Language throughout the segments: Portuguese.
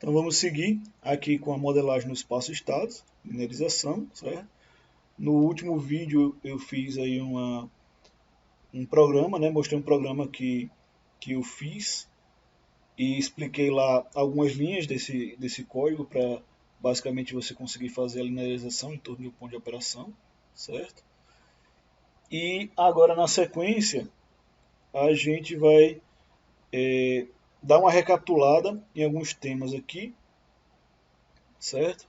Então vamos seguir aqui com a modelagem no espaço-estados, linearização, certo? No último vídeo eu fiz aí um programa, né? Mostrei um programa que eu fiz e expliquei lá algumas linhas desse código para basicamente você conseguir fazer a linearização em torno de um ponto de operação, certo? E agora na sequência a gente vai dar uma recapitulada em alguns temas aqui, certo?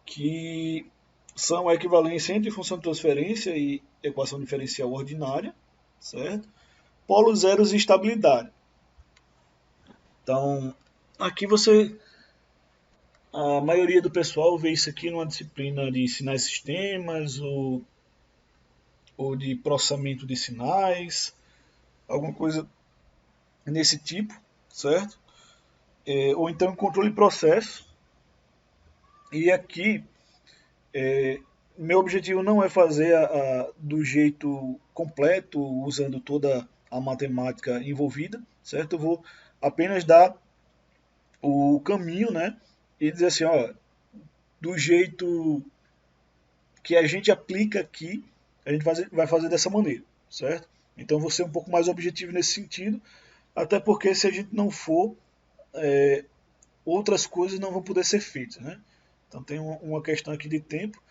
Que são a equivalência entre função de transferência e equação diferencial ordinária, certo? Polos zeros e estabilidade. Então, aqui a maioria do pessoal vê isso aqui numa disciplina de sinais sistemas ou de processamento de sinais, alguma coisa nesse tipo, certo? Ou então controle de processo. E aqui, meu objetivo não é fazer do jeito completo, usando toda a matemática envolvida, certo? Eu vou apenas dar o caminho, né? E dizer assim, ó, do jeito que a gente aplica aqui, a gente vai fazer dessa maneira, certo? Então vou ser um pouco mais objetivo nesse sentido, até porque se a gente não for, outras coisas não vão poder ser feitas, né? Então tem uma questão aqui de tempo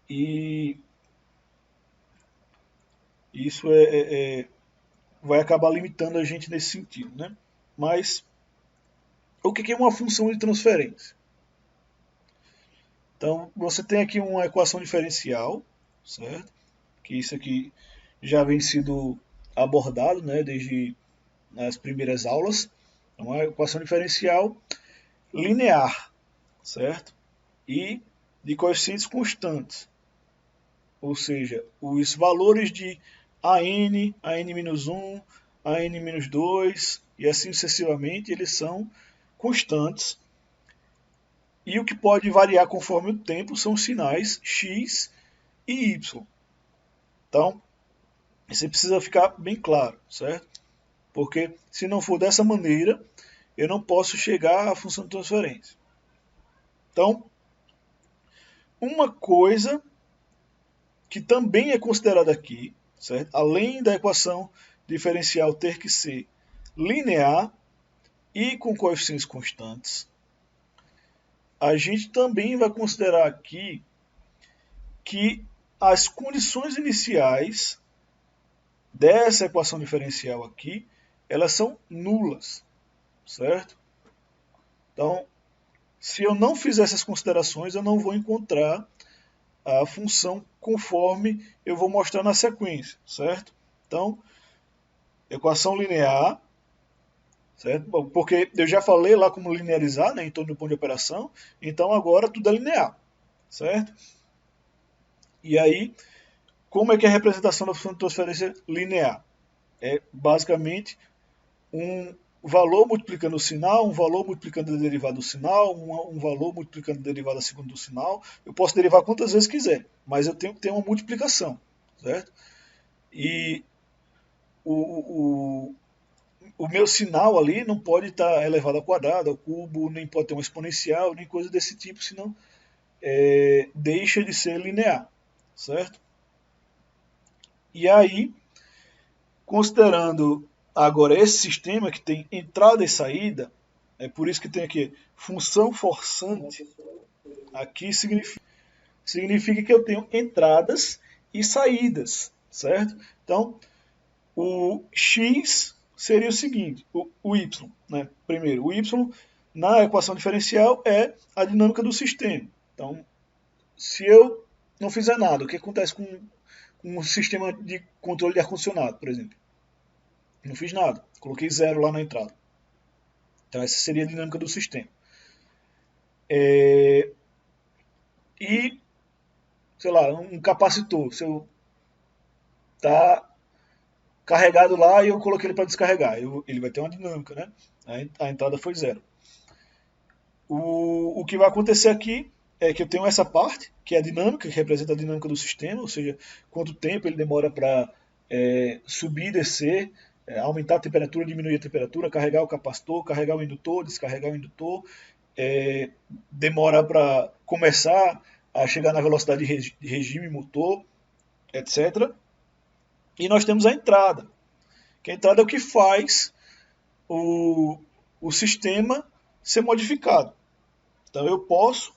e isso vai acabar limitando a gente nesse sentido, né? Mas o que é uma função de transferência? Então você tem aqui uma equação diferencial, certo? Que isso aqui já vem sido abordado, né, desde as primeiras aulas. Então, uma equação diferencial linear, certo? E de coeficientes constantes. Ou seja, os valores de AN, AN-1, AN-2 e assim sucessivamente, eles são constantes. E o que pode variar conforme o tempo são os sinais x e y. Então, isso precisa ficar bem claro, certo? Porque se não for dessa maneira, eu não posso chegar à função de transferência. Então, uma coisa que também é considerada aqui, certo? Além da equação diferencial ter que ser linear e com coeficientes constantes, a gente também vai considerar aqui que as condições iniciais dessa equação diferencial aqui, elas são nulas, certo? Então, se eu não fizer essas considerações, eu não vou encontrar a função conforme eu vou mostrar na sequência, certo? Então, equação linear, certo? Porque eu já falei lá como linearizar, né, em torno do ponto de operação, então agora tudo é linear, certo? E aí, como é que é a representação da função de transferência linear? É basicamente um valor multiplicando o sinal, um valor multiplicando a derivada do sinal, um valor multiplicando a derivada segunda do sinal. Eu posso derivar quantas vezes quiser, mas eu tenho que ter uma multiplicação, certo? E o meu sinal ali não pode estar elevado ao quadrado, ao cubo, nem pode ter uma exponencial, nem coisa desse tipo, senão deixa de ser linear, certo? E aí, considerando agora esse sistema que tem entrada e saída, é por isso que tem aqui função forçante, aqui significa que eu tenho entradas e saídas, certo? Então, o x seria o seguinte, o y, né? Primeiro, o y na equação diferencial é a dinâmica do sistema. Então, se eu não fizer nada, o que acontece com um sistema de controle de ar-condicionado, por exemplo? Não fiz nada, coloquei 0 lá na entrada. Então essa seria a dinâmica do sistema. E, sei lá, um capacitor, se eu tá carregado lá e eu coloquei ele para descarregar, ele vai ter uma dinâmica, né? A entrada foi 0. O que vai acontecer aqui é que eu tenho essa parte, que é a dinâmica, que representa a dinâmica do sistema, ou seja, quanto tempo ele demora para subir e descer aumentar a temperatura, diminuir a temperatura, carregar o capacitor, carregar o indutor, descarregar o indutor, demora para começar a chegar na velocidade de regime motor, etc. E nós temos a entrada, que a entrada é o que faz o sistema ser modificado. Então eu posso,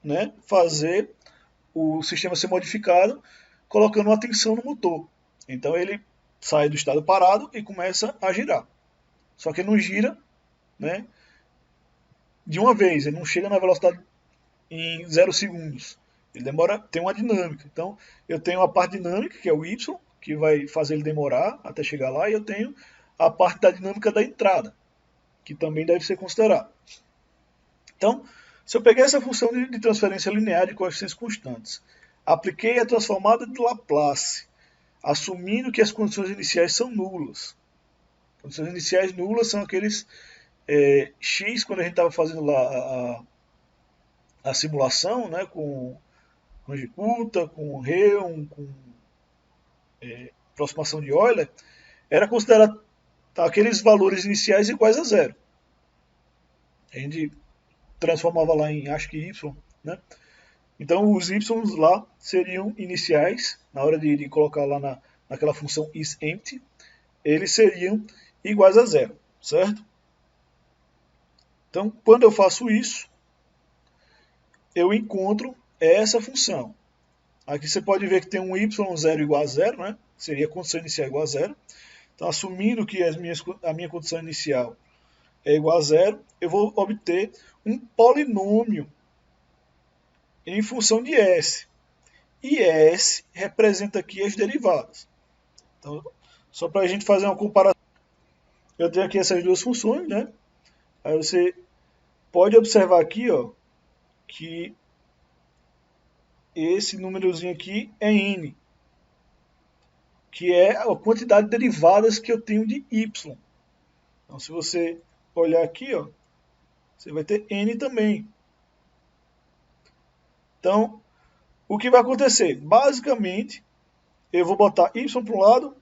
né, fazer o sistema ser modificado colocando uma tensão no motor. Então ele sai do estado parado e começa a girar. Só que ele não gira, né, de uma vez, ele não chega na velocidade em 0 segundos. Ele demora, tem uma dinâmica. Então eu tenho a parte dinâmica, que é o Y, que vai fazer ele demorar até chegar lá, e eu tenho a parte da dinâmica da entrada, que também deve ser considerada. Então, se eu peguei essa função de transferência linear de coeficientes constantes, apliquei a transformada de Laplace, assumindo que as condições iniciais são nulas. Condições iniciais nulas são aqueles x, quando a gente estava fazendo lá a simulação, né, com Range-Kutta, com Rheon, com aproximação de Euler, era considerado aqueles valores iniciais iguais a zero. A gente transformava lá em, acho que y, né? Então os y lá seriam iniciais, na hora de colocar lá naquela função isEmpty, eles seriam iguais a zero, certo? Então, quando eu faço isso, eu encontro essa função. Aqui você pode ver que tem um y0 igual a zero, né? Seria a condição inicial igual a zero. Então, assumindo que a minha condição inicial é igual a zero, eu vou obter um polinômio em função de S. E S representa aqui as derivadas. Então, só para a gente fazer uma comparação, eu tenho aqui essas duas funções, né? Aí você pode observar aqui, ó, que esse númerozinho aqui é n, que é a quantidade de derivadas que eu tenho de y. Então, se você olhar aqui, ó, você vai ter n também. Então, o que vai acontecer? Basicamente, eu vou botar y para um lado,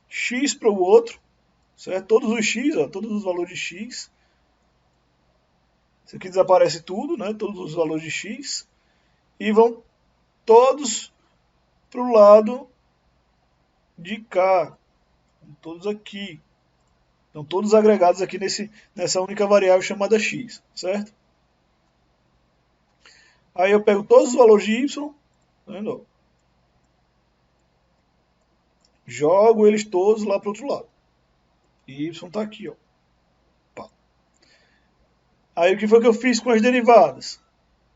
x para o outro, certo? Todos os x, ó, todos os valores de x. Isso aqui desaparece tudo, né? Todos os valores de x. E vão todos para o lado de cá. Todos aqui. Estão todos agregados aqui nessa única variável chamada x, certo? Aí eu pego todos os valores de y, tá vendo? Jogo eles todos lá para o outro lado. E y está aqui, ó. Pá. Aí o que foi que eu fiz com as derivadas?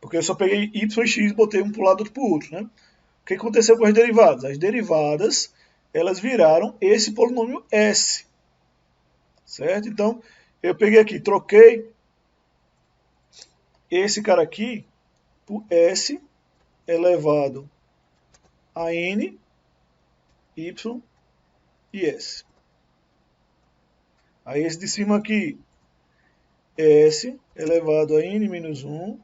Porque eu só peguei y e x e botei um para o lado e outro para o outro, né? O que aconteceu com as derivadas? As derivadas, elas viraram esse polinômio S. Certo? Então, eu peguei aqui, troquei esse cara aqui por S elevado a N, Y e S. Aí esse de cima aqui, S elevado a N menos 1,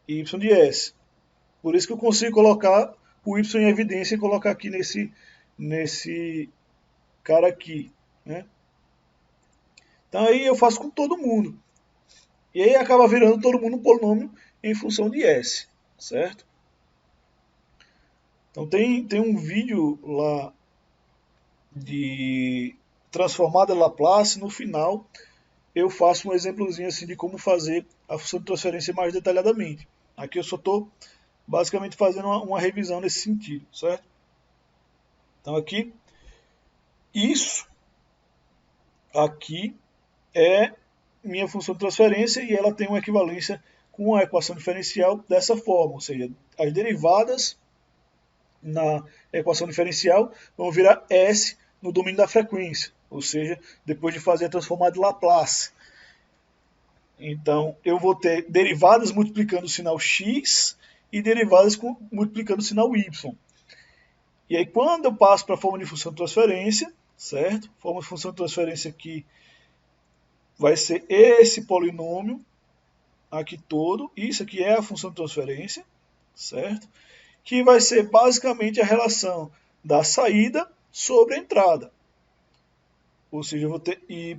Y de S. Por isso que eu consigo colocar o Y em evidência e colocar aqui nesse cara aqui, né? Então aí eu faço com todo mundo. E aí acaba virando todo mundo um polinômio em função de S, certo? Então tem um vídeo lá de transformada Laplace, no final eu faço um exemplozinho assim de como fazer a função de transferência mais detalhadamente. Aqui eu só estou basicamente fazendo uma revisão nesse sentido, certo? Então aqui, isso aqui é minha função de transferência e ela tem uma equivalência com a equação diferencial dessa forma, ou seja, as derivadas na equação diferencial vão virar S no domínio da frequência, ou seja, depois de fazer a transformada de Laplace. Então, eu vou ter derivadas multiplicando o sinal x e derivadas multiplicando o sinal y. E aí, quando eu passo para a forma de função de transferência, certo? Forma de função de transferência aqui vai ser esse polinômio aqui todo. Isso aqui é a função de transferência, certo? que vai ser basicamente a relação da saída sobre a entrada. Ou seja, eu vou ter y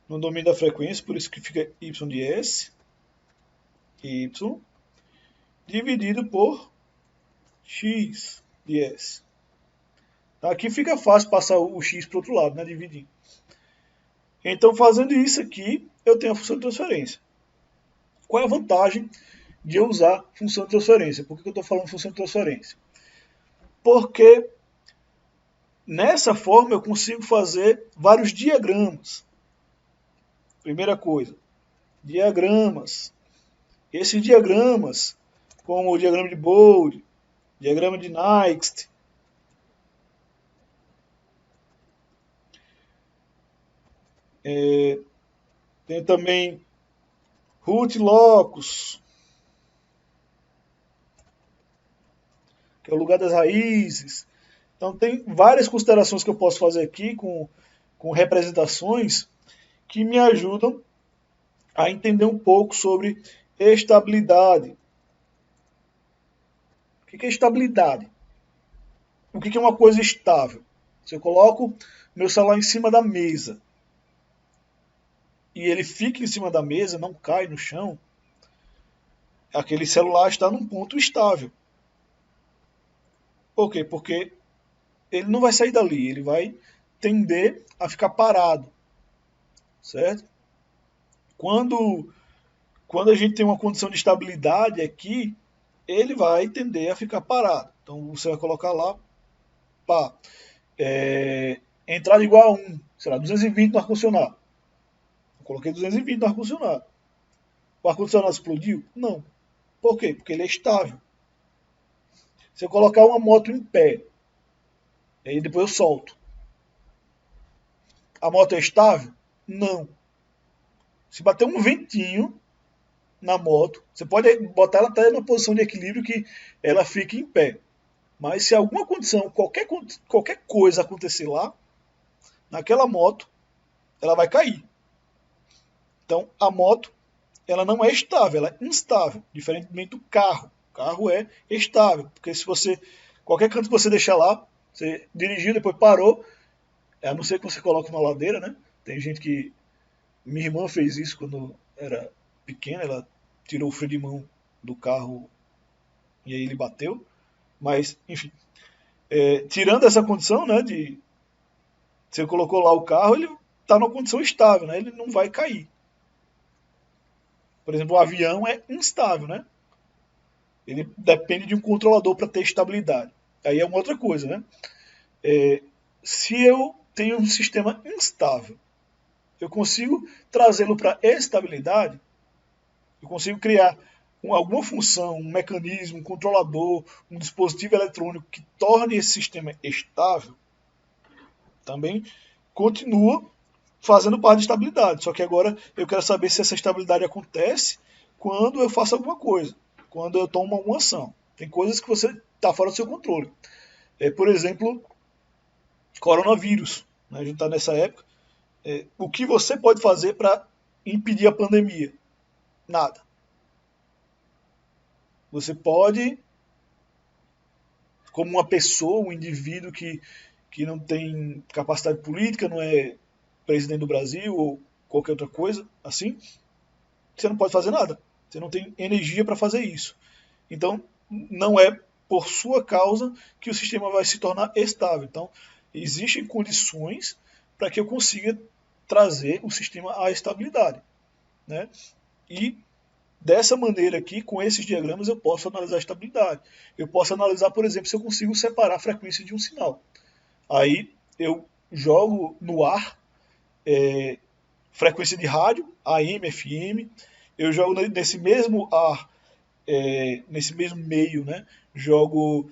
no domínio da frequência, por isso que fica y de s, y, dividido por x de s. Aqui fica fácil passar o x para o outro lado, né, dividir. Então, fazendo isso aqui, eu tenho a função de transferência. Qual é a vantagem de eu usar função de transferência? Por que eu estou falando função de transferência? Porque nessa forma eu consigo fazer vários diagramas. Primeira coisa, diagramas. Esses diagramas, como o diagrama de Bode, diagrama de Nyquist, tem também root locus, que é o lugar das raízes. Então tem várias considerações que eu posso fazer aqui com representações que me ajudam a entender um pouco sobre estabilidade. O que é estabilidade? O que é uma coisa estável? Se eu coloco meu celular em cima da mesa e ele fica em cima da mesa, não cai no chão, aquele celular está num ponto estável. Por quê? Porque ele não vai sair dali, ele vai tender a ficar parado, certo? Quando a gente tem uma condição de estabilidade aqui, ele vai tender a ficar parado. Então você vai colocar lá, pá, entrada igual a 1, sei lá, 220 no ar-condicionado. Eu coloquei 220 no ar-condicionado. O ar-condicionado explodiu? Não. Por quê? Porque ele é estável. Se eu colocar uma moto em pé, aí depois eu solto, a moto é estável? Não. Se bater um ventinho na moto, você pode botar ela até na posição de equilíbrio que ela fique em pé. Mas se alguma condição, qualquer coisa acontecer lá, naquela moto, ela vai cair. Então a moto, ela não é estável, ela é instável, diferentemente do carro. O carro é estável, porque se você, qualquer canto que você deixar lá, você dirigiu, depois parou, a não ser que você coloque uma ladeira, né? Tem gente que... Minha irmã fez isso quando era pequena, ela tirou o freio de mão do carro e aí ele bateu. Mas, enfim, tirando essa condição, né, de você colocou lá o carro, ele está numa condição estável, né? Ele não vai cair. Por exemplo, o avião é instável, né? Ele depende de um controlador para ter estabilidade. Aí é uma outra coisa, né? Se eu tenho um sistema instável, eu consigo trazê-lo para estabilidade, eu consigo criar alguma função, um mecanismo, um controlador, um dispositivo eletrônico que torne esse sistema estável, também continua fazendo parte de estabilidade. Só que agora eu quero saber se essa estabilidade acontece quando eu faço alguma coisa, quando eu tomo alguma ação. Tem coisas que você está fora do seu controle. Por exemplo, coronavírus. Né? A gente está nessa época. O que você pode fazer para impedir a pandemia? Nada. Você pode, como uma pessoa, um indivíduo que não tem capacidade política, não é presidente do Brasil ou qualquer outra coisa assim, você não pode fazer nada. Você não tem energia para fazer isso. Então, não é por sua causa que o sistema vai se tornar estável. Então, existem condições para que eu consiga trazer o sistema à estabilidade, né? E dessa maneira aqui, com esses diagramas, eu posso analisar a estabilidade. Eu posso analisar, por exemplo, se eu consigo separar a frequência de um sinal. Aí eu jogo no ar frequência de rádio, AM, FM, eu jogo nesse mesmo ar, nesse mesmo meio, né? Jogo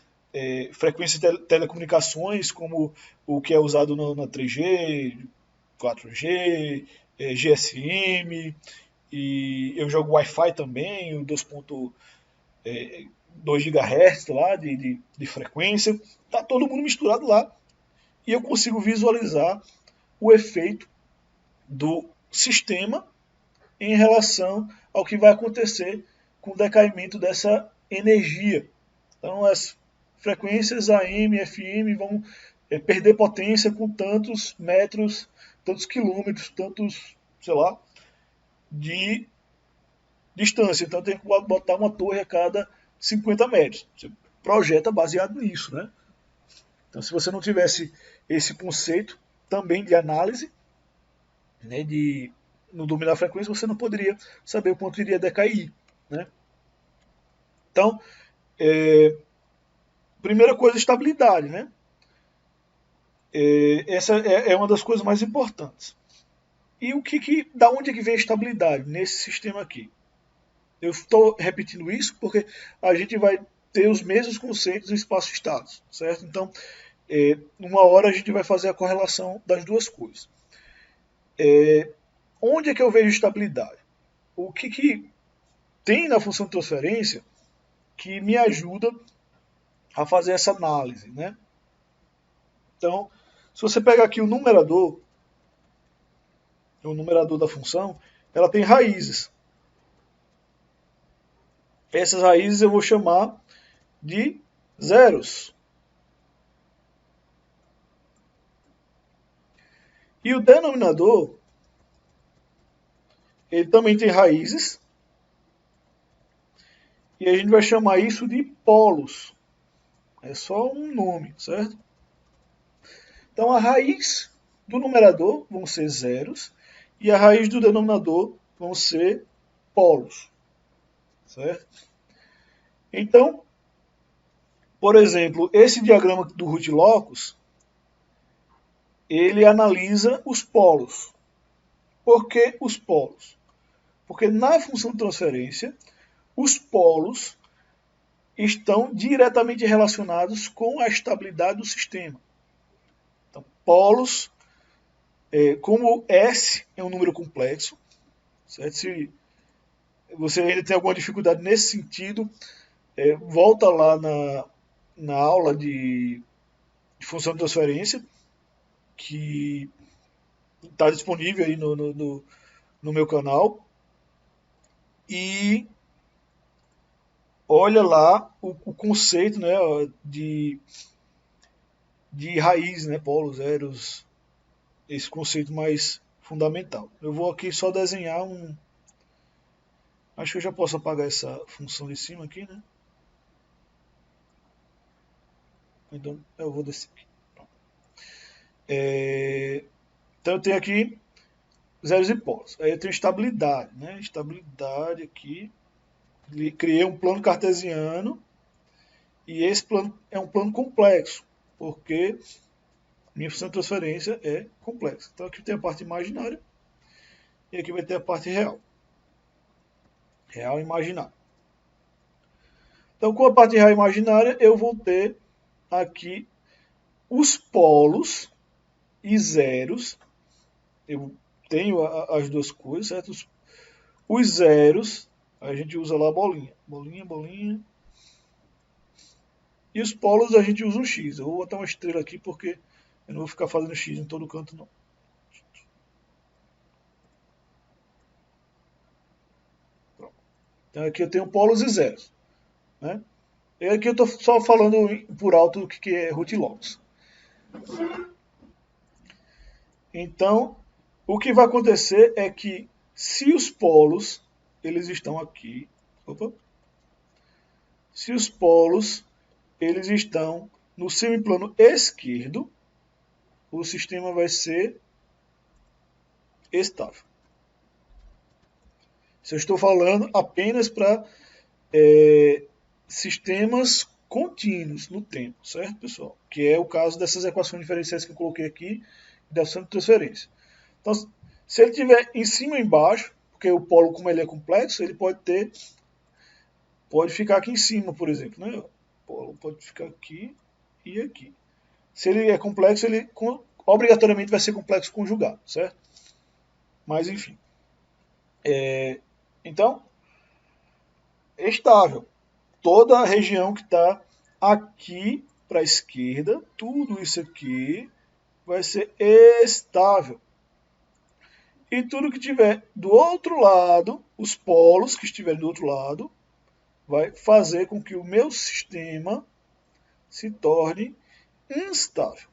frequência de telecomunicações, como o que é usado na 3G, 4G, GSM, e eu jogo Wi-Fi também, o 2.2 GHz lá de frequência, tá todo mundo misturado lá, e eu consigo visualizar o efeito do sistema em relação ao que vai acontecer com o decaimento dessa energia. Então as frequências AM e FM vão perder potência com tantos metros, tantos quilômetros, tantos, sei lá, de distância. Então tem que botar uma torre a cada 50 metros. Você projeta baseado nisso, né? Então se você não tivesse esse conceito também de análise, né, no domínio da frequência, você não poderia saber o quanto iria decair, né? Então, primeira coisa, estabilidade, né? Essa é uma das coisas mais importantes. E da onde é que vem a estabilidade nesse sistema aqui? Eu estou repetindo isso porque a gente vai ter os mesmos conceitos em espaço-estados, certo? Então, numa hora a gente vai fazer a correlação das duas coisas. Onde é que eu vejo estabilidade? O que tem na função de transferência que me ajuda a fazer essa análise, né? Então, se você pegar aqui o numerador da função, ela tem raízes. Essas raízes eu vou chamar de zeros. E o denominador, ele também tem raízes. E a gente vai chamar isso de polos. É só um nome, certo? Então a raiz do numerador vão ser zeros e a raiz do denominador vão ser polos, certo? Então, por exemplo, esse diagrama do root locus, ele analisa os polos. Por que os polos? Porque na função de transferência, os polos estão diretamente relacionados com a estabilidade do sistema. Então, polos, como S é um número complexo, certo? Se você ainda tem alguma dificuldade nesse sentido, volta lá na aula de função de transferência, que está disponível aí no meu canal, e olha lá o conceito, né, de raiz, né, polos, zeros, esse conceito mais fundamental. Eu vou aqui só desenhar um... Acho que eu já posso apagar essa função de cima aqui, né? Então eu vou descer aqui. Então eu tenho aqui zeros e polos. Aí eu tenho estabilidade, né? Estabilidade aqui. Criei um plano cartesiano e esse plano é um plano complexo, porque minha função de transferência é complexa. Então aqui tem a parte imaginária e aqui vai ter a parte real. Real e imaginária. Então com a parte real e imaginária eu vou ter aqui os polos e zeros. Eu tenho as duas coisas, certo? Os zeros, a gente usa lá a bolinha. Bolinha, bolinha. E os polos a gente usa um X. Eu vou botar uma estrela aqui porque eu não vou ficar fazendo X em todo canto, não. Pronto. Então aqui eu tenho polos e zeros, né? E aqui eu estou só falando por alto o que é root locus. Então, o que vai acontecer é que se os polos, eles estão aqui, se os polos, eles estão no semiplano esquerdo, o sistema vai ser estável. Se eu estou falando apenas para sistemas contínuos no tempo, certo, pessoal? Que é o caso dessas equações diferenciais que eu coloquei aqui, da função de transferência. Então, se ele estiver em cima ou embaixo, porque o polo, como ele é complexo, ele pode ficar aqui em cima, por exemplo, né? O polo pode ficar aqui e aqui. Se ele é complexo, ele obrigatoriamente vai ser complexo conjugado, certo? Mas, enfim. Então, é estável. Toda a região que está aqui para a esquerda, tudo isso aqui vai ser estável. E tudo que tiver do outro lado, os polos que estiverem do outro lado, vai fazer com que o meu sistema se torne instável.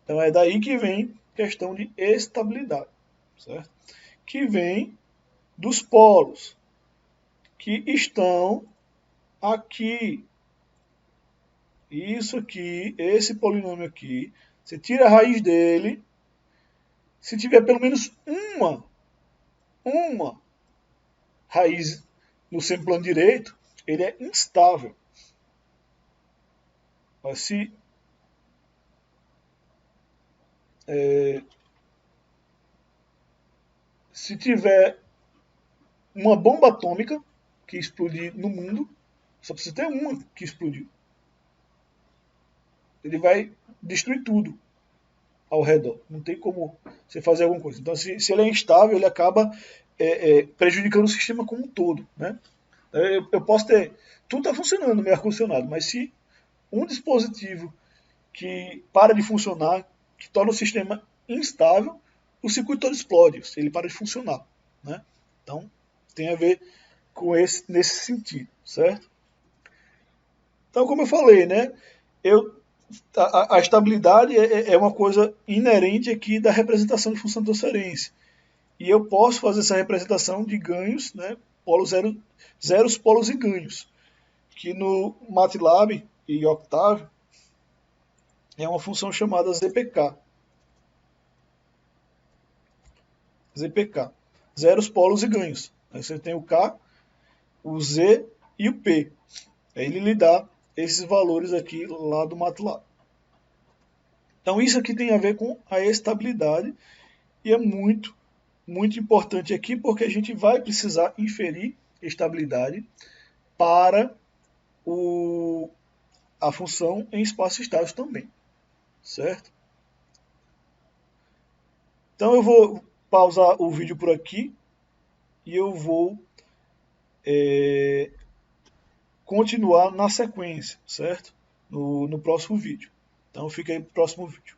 Então é daí que vem a questão de estabilidade, certo? Que vem dos polos que estão aqui. Isso aqui, esse polinômio aqui, você tira a raiz dele, se tiver pelo menos uma raiz no semplano direito, ele é instável. Mas se tiver uma bomba atômica que explodir no mundo, só precisa ter uma que explodiu. Ele vai destruir tudo ao redor. Não tem como você fazer alguma coisa. Então, se ele é instável, ele acaba prejudicando o sistema como um todo. Né? Eu posso ter... Tudo está funcionando no meu ar-condicionado, mas se um dispositivo que para de funcionar, que torna o sistema instável, o circuito todo explode, ele para de funcionar. Né? Então, tem a ver com nesse sentido, certo? Então, como eu falei, né, a estabilidade é uma coisa inerente aqui da representação de função de transferência. E eu posso fazer essa representação de ganhos, né, zeros, polos e ganhos, que no MATLAB e Octave é uma função chamada ZPK. ZPK. Zeros, polos e ganhos. Aí você tem o K, o Z e o P. Aí ele lhe dá esses valores aqui lá do MATLAB. Então isso aqui tem a ver com a estabilidade e é muito importante aqui porque a gente vai precisar inferir estabilidade para a função em espaços estáveis também, certo? Então eu vou pausar o vídeo por aqui e eu vou continuar na sequência, certo? No próximo vídeo. Então fica aí pro próximo vídeo.